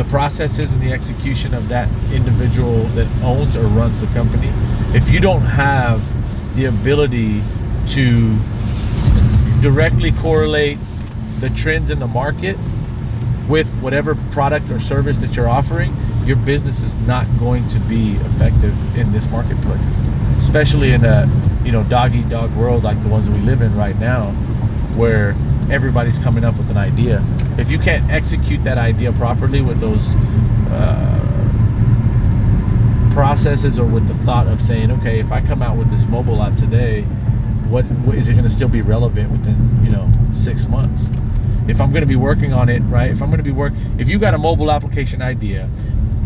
the processes and the execution of that individual that owns or runs the company, if you don't have the ability to directly correlate the trends in the market with whatever product or service that you're offering, your business is not going to be effective in this marketplace, especially in a dog-eat-dog world like the ones that we live in right now, where everybody's coming up with an idea. If you can't execute that idea properly with those processes, or with the thought of saying, okay, if I come out with this mobile app today, what is it going to still be relevant within 6 months? If I'm going to be working on it, right? If you got a mobile application idea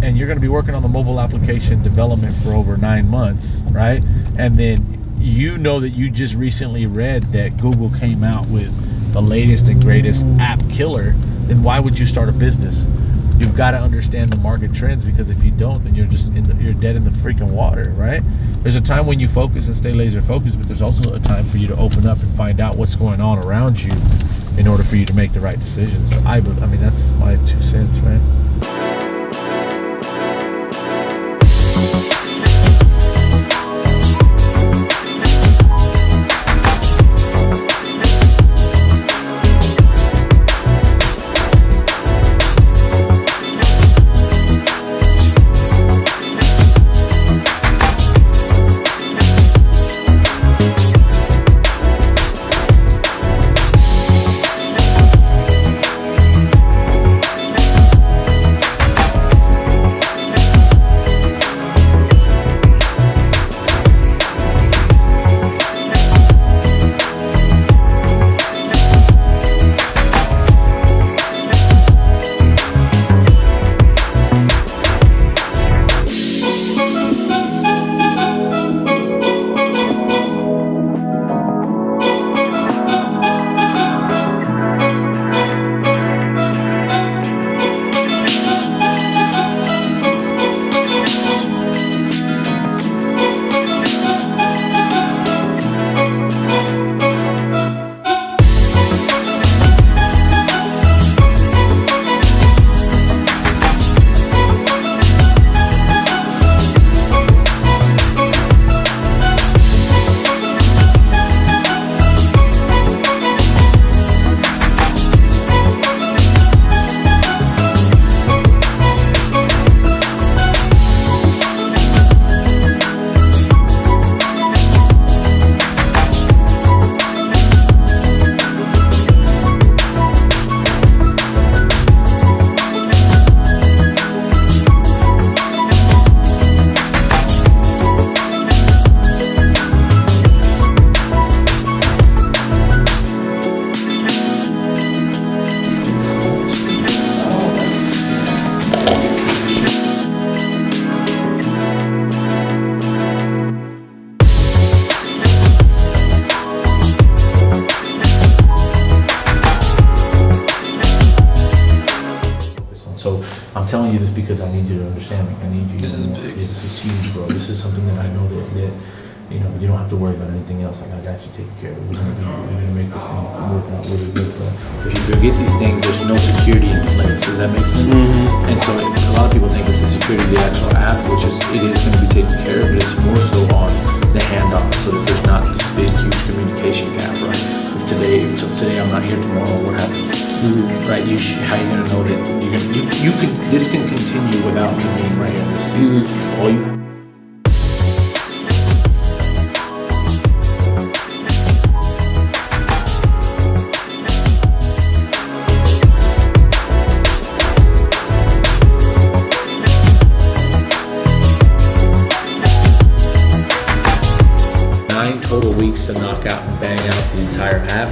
and you're going to be working on the mobile application development for over 9 months, right? And then that you just recently read that Google came out with the latest and greatest app killer, then why would you start a business? You've got to understand the market trends, because if you don't, then you're dead in the freaking water, right? There's a time when you focus and stay laser focused, but there's also a time for you to open up and find out what's going on around you in order for you to make the right decisions. So I mean, that's just my 2 cents, man. telling you this because I need you to understand. Like, I need you. This is big. This is huge, bro. This is something that I know that you know, you don't have to worry about anything else. Like, I got you taken care of. We're gonna make this thing work out really good, bro. If you forget these things, there's no security in place. Does that make sense? Mm-hmm. And so a lot of people think it's the security of the actual app, which is it is going to be taken care of, but it's more so on the handoff, so that there's not this big, huge communication gap, right? If today I'm not here, tomorrow what happens? Mm-hmm. Right? How are you gonna know that this can continue without me being right in the seat? Mm-hmm. All you. Total weeks to knock out and bang out the entire app.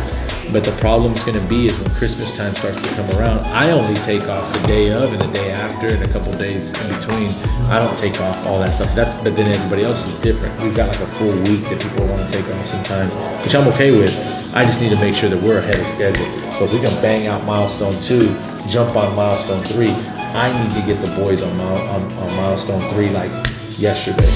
But the problem's going to be is when Christmas time starts to come around, I only take off the day of and the day after and a couple days in between. I don't take off all that stuff. But then everybody else is different. We've got like a full week that people want to take off sometimes, which I'm okay with. I just need to make sure that we're ahead of schedule. So if we can bang out milestone 2, jump on milestone 3, I need to get the boys on milestone 3 like yesterday.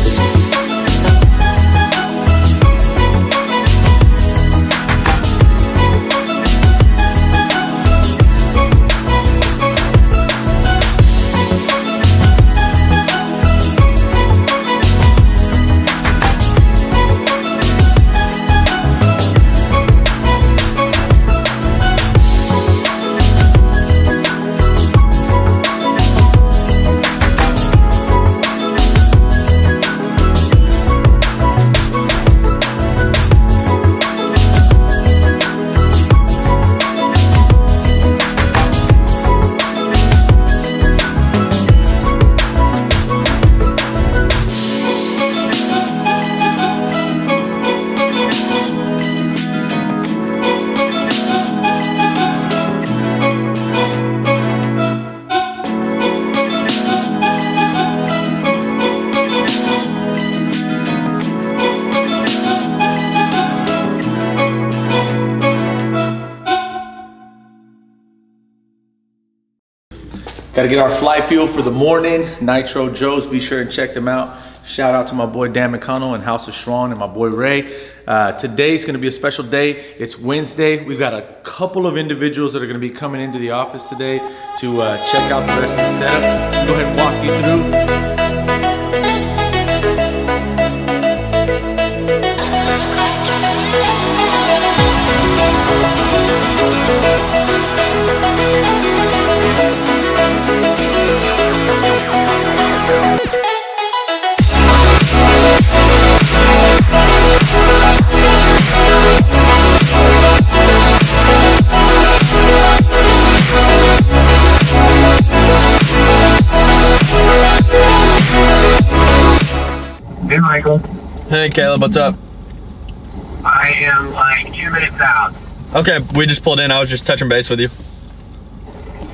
to get our fly fuel for the morning. Nitro Joe's, be sure and check them out. Shout out to my boy Dan McConnell and House of Schwan and my boy Ray. Today's gonna be a special day. It's Wednesday. We've got a couple of individuals that are gonna be coming into the office today to check out the rest of the setup. Go ahead and walk you through. Hey, Michael. Hey, Caleb, what's up? I am like 2 minutes out. Okay, we just pulled in. I was just touching base with you.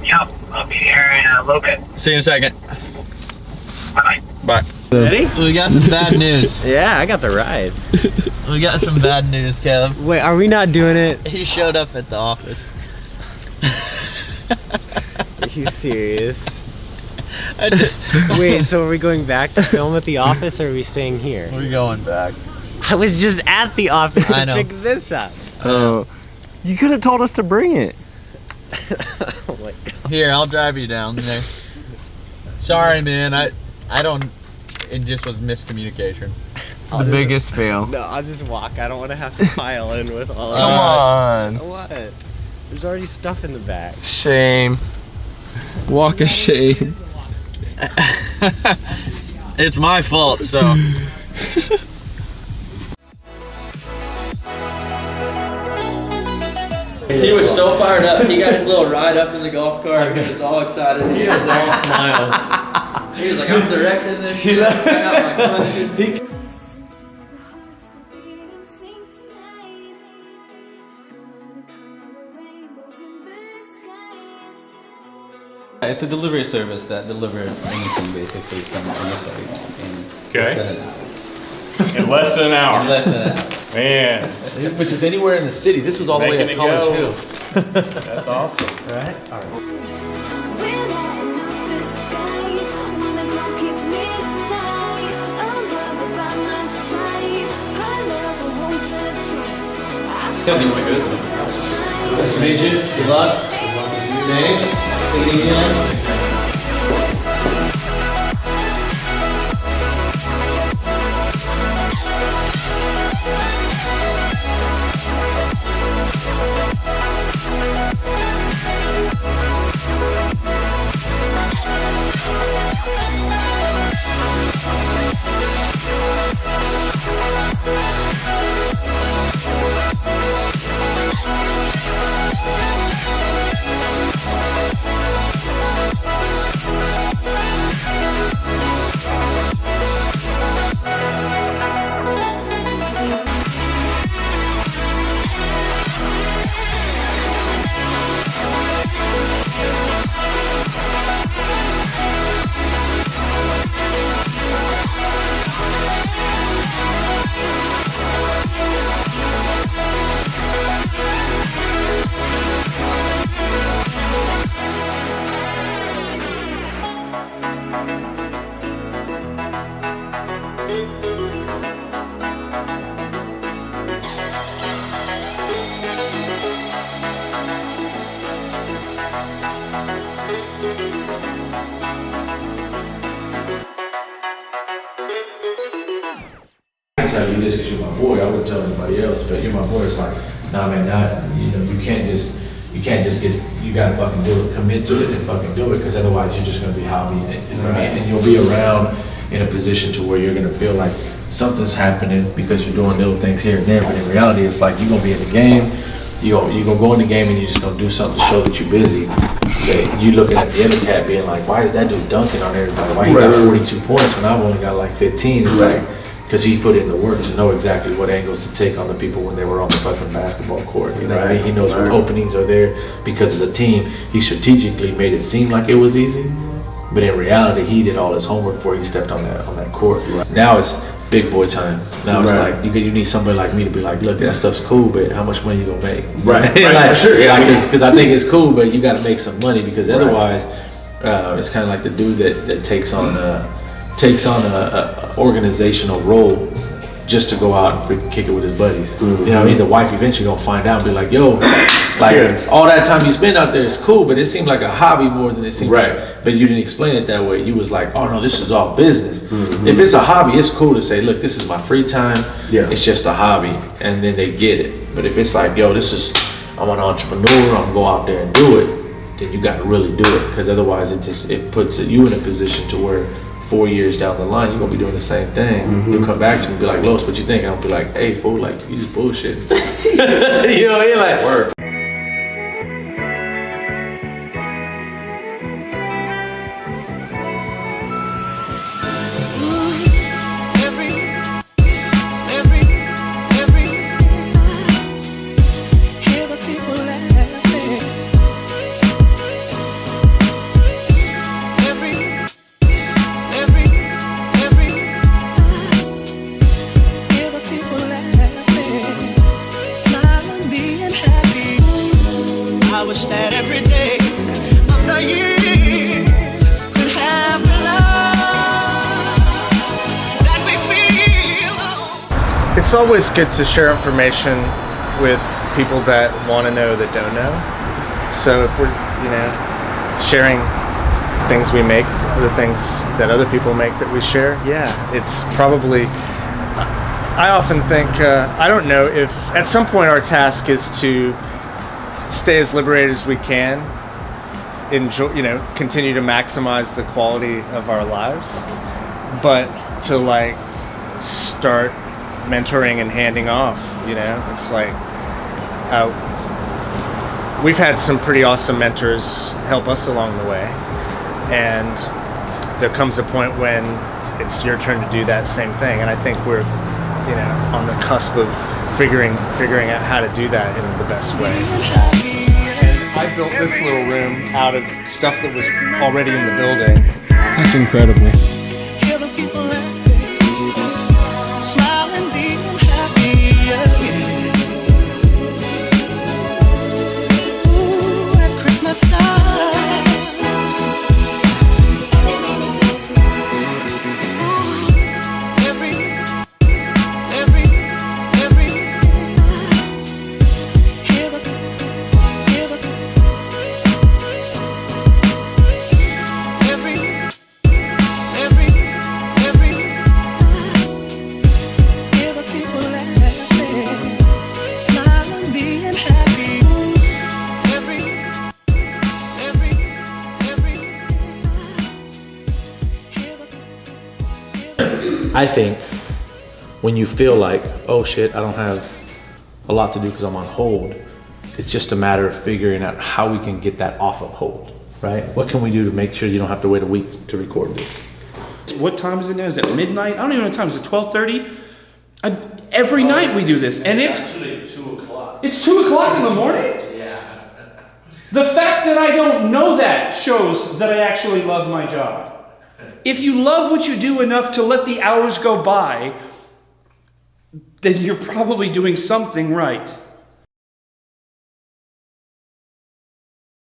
Yep, I'll be here in a little bit. See you in a second. Bye-bye. Bye. Ready? We got some bad news. Yeah, I got the ride. We got some bad news, Caleb. Wait, are we not doing it? He showed up at the office. Are you serious? Wait, so are we going back to film at the office or are we staying here? We're going back. I was just at the office I to know. pick this up. Oh, you could have told us to bring it. Oh my God. Here, I'll drive you down there. Sorry, man. I don't. It just was miscommunication. The biggest fail. No, I'll just walk. I don't want to have to pile in with all of Come on. this. What? There's already stuff in the back. Shame. Walk of shame. It's my fault, so. He was so fired up. He got his little ride up in the golf cart. He was all excited. He was all smiles. He was like, I'm directing this shit. I got my question. It's a delivery service that delivers anything basically from any site. Okay. In less than an hour. In less than an hour. Man, Which is anywhere in the city. This was all the way Making at it College go. Hill. that's awesome. Right? All right. Nice to meet you. Good luck. James, take it easy, man. I tell you this because you're my boy. I wouldn't tell anybody else, but you're my boy. It's like, nah, man, you can't just get. You gotta fucking do it. Commit to it and fucking do it, because otherwise you're just gonna be hobbying it. You know what I mean? And you'll be around in a position to where you're gonna feel like something's happening because you're doing little things here and there. But in reality, it's like you're gonna be in the game. You're gonna go in the game and you're just gonna do something to show that you're busy. You looking at the other cat being like, why is that dude dunking on everybody? Why he got 42 points when I've only got like 15? It's like, because he put in the work to know exactly what angles to take on the people when they were on the fucking basketball court. You know what I mean? He knows what openings are there because of the team. He strategically made it seem like it was easy, but in reality, he did all his homework before he stepped on that court. Now it's big boy time. Now it's like you need somebody like me to be like, look, that stuff's cool, but how much money you gonna make? Right, like, for sure. Yeah, because I think it's cool, but you got to make some money, because otherwise, It's kind of like the dude that takes on a organizational role just to go out and freaking kick it with his buddies. You know what I mean? The wife eventually gonna find out and be like, yo, like all that time you spend out there is cool, but it seemed like a hobby more than it seemed like. But you didn't explain it that way. You was like, oh no, this is all business. If it's a hobby, it's cool to say, look, this is my free time. It's just a hobby, and then they get it. But if it's like, yo, I'm an entrepreneur, I'm gonna go out there and do it, then you gotta really do it, because otherwise it puts you in a position to where 4 years down the line, you're gonna be doing the same thing. You'll come back to me and be like, Los, what you think? And I'll be like, hey, fool, like, you just bullshit. You know what I mean? Like, work. It's always good to share information with people that want to know that don't know. So if we're, sharing things we make, the things that other people make that we share, it's probably, I often think, I don't know if at some point our task is to stay as liberated as we can, enjoy, continue to maximize the quality of our lives, but to like start mentoring and handing off, it's like we've had some pretty awesome mentors help us along the way, and there comes a point when it's your turn to do that same thing, and I think we're on the cusp of figuring out how to do that in the best way. And I built this little room out of stuff that was already in the building. That's incredible. I think when you feel like, oh shit, I don't have a lot to do because I'm on hold, it's just a matter of figuring out how we can get that off of hold, right? What can we do to make sure you don't have to wait a week to record this? What time is it now? Is it midnight? I don't even know what time. Is it 12:30? Every night we do this, and it's actually 2 o'clock. It's 2 o'clock in the morning? Yeah. The fact that I don't know that shows that I actually love my job. If you love what you do enough to let the hours go by, then you're probably doing something right.